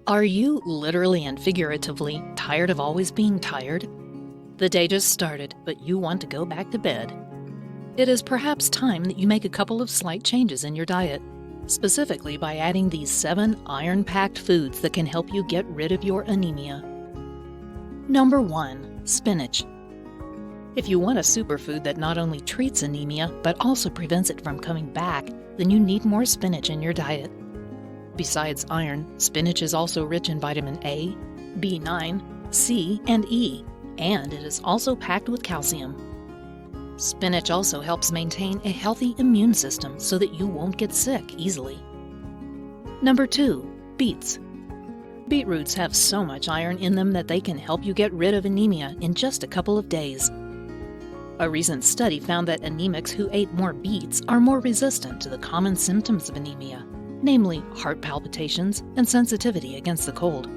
Are you literally and figuratively tired of always being tired? The day just started, but you want to go back to bed. It is perhaps time that you make a couple of slight changes in your diet, specifically by adding these 7 iron-packed foods that can help you get rid of your anemia. Number 1. Spinach. If you want a superfood that not only treats anemia, but also prevents it from coming back, then you need more spinach in your diet. Besides iron, spinach is also rich in vitamin A, B9, C, and E, and it is also packed with calcium. Spinach also helps maintain a healthy immune system so that you won't get sick easily. Number 2. Beets. Beetroots have so much iron in them that they can help you get rid of anemia in just a couple of days. A recent study found that anemics who ate more beets are more resistant to the common symptoms of anemia, namely heart palpitations and sensitivity against the cold.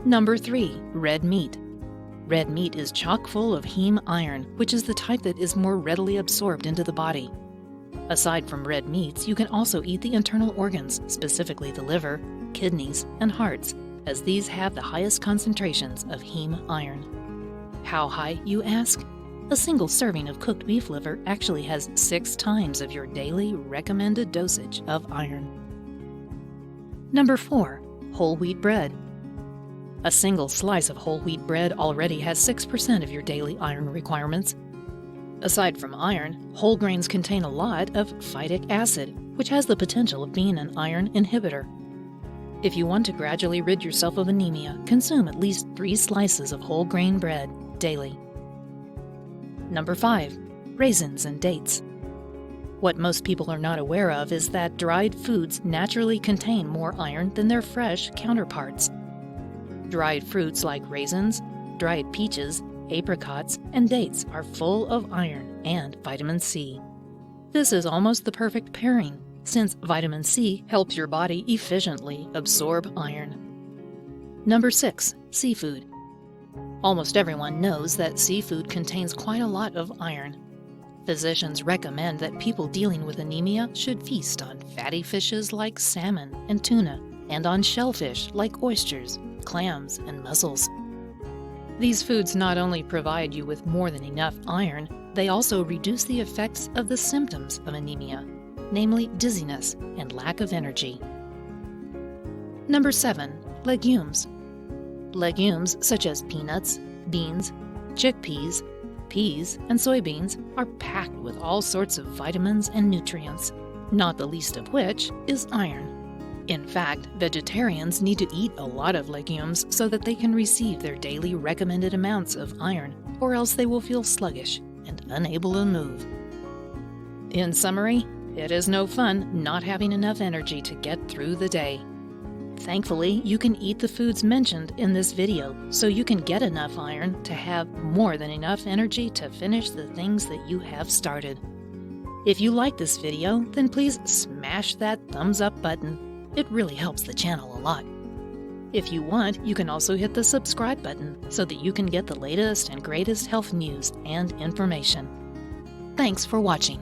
Number 3. Red meat. Red meat is chock full of heme iron, which is the type that is more readily absorbed into the body. Aside from red meats, you can also eat the internal organs, specifically the liver, kidneys, and hearts, as these have the highest concentrations of heme iron. How high, you ask? A single serving of cooked beef liver actually has 6 times of your daily recommended dosage of iron. Number 4. Whole wheat bread. A single slice of whole wheat bread already has 6% of your daily iron requirements. Aside from iron, whole grains contain a lot of phytic acid, which has the potential of being an iron inhibitor. If you want to gradually rid yourself of anemia, consume at least 3 slices of whole grain bread daily. Number 5. Raisins and Dates. What most people are not aware of is that dried foods naturally contain more iron than their fresh counterparts. Dried fruits like raisins, dried peaches, apricots, and dates are full of iron and vitamin C. This is almost the perfect pairing, since vitamin C helps your body efficiently absorb iron. Number 6. Seafood. Almost everyone knows that seafood contains quite a lot of iron. Physicians recommend that people dealing with anemia should feast on fatty fishes like salmon and tuna, and on shellfish like oysters, clams, and mussels. These foods not only provide you with more than enough iron, they also reduce the effects of the symptoms of anemia, namely dizziness and lack of energy. Number 7. Legumes. Legumes such as peanuts, beans, chickpeas, peas, and soybeans are packed with all sorts of vitamins and nutrients, not the least of which is iron. In fact, vegetarians need to eat a lot of legumes so that they can receive their daily recommended amounts of iron, or else they will feel sluggish and unable to move. In summary, it is no fun not having enough energy to get through the day. Thankfully, you can eat the foods mentioned in this video, so you can get enough iron to have more than enough energy to finish the things that you have started. If you like this video, then please smash that thumbs up button. It really helps the channel a lot. If you want, you can also hit the subscribe button so that you can get the latest and greatest health news and information. Thanks for watching.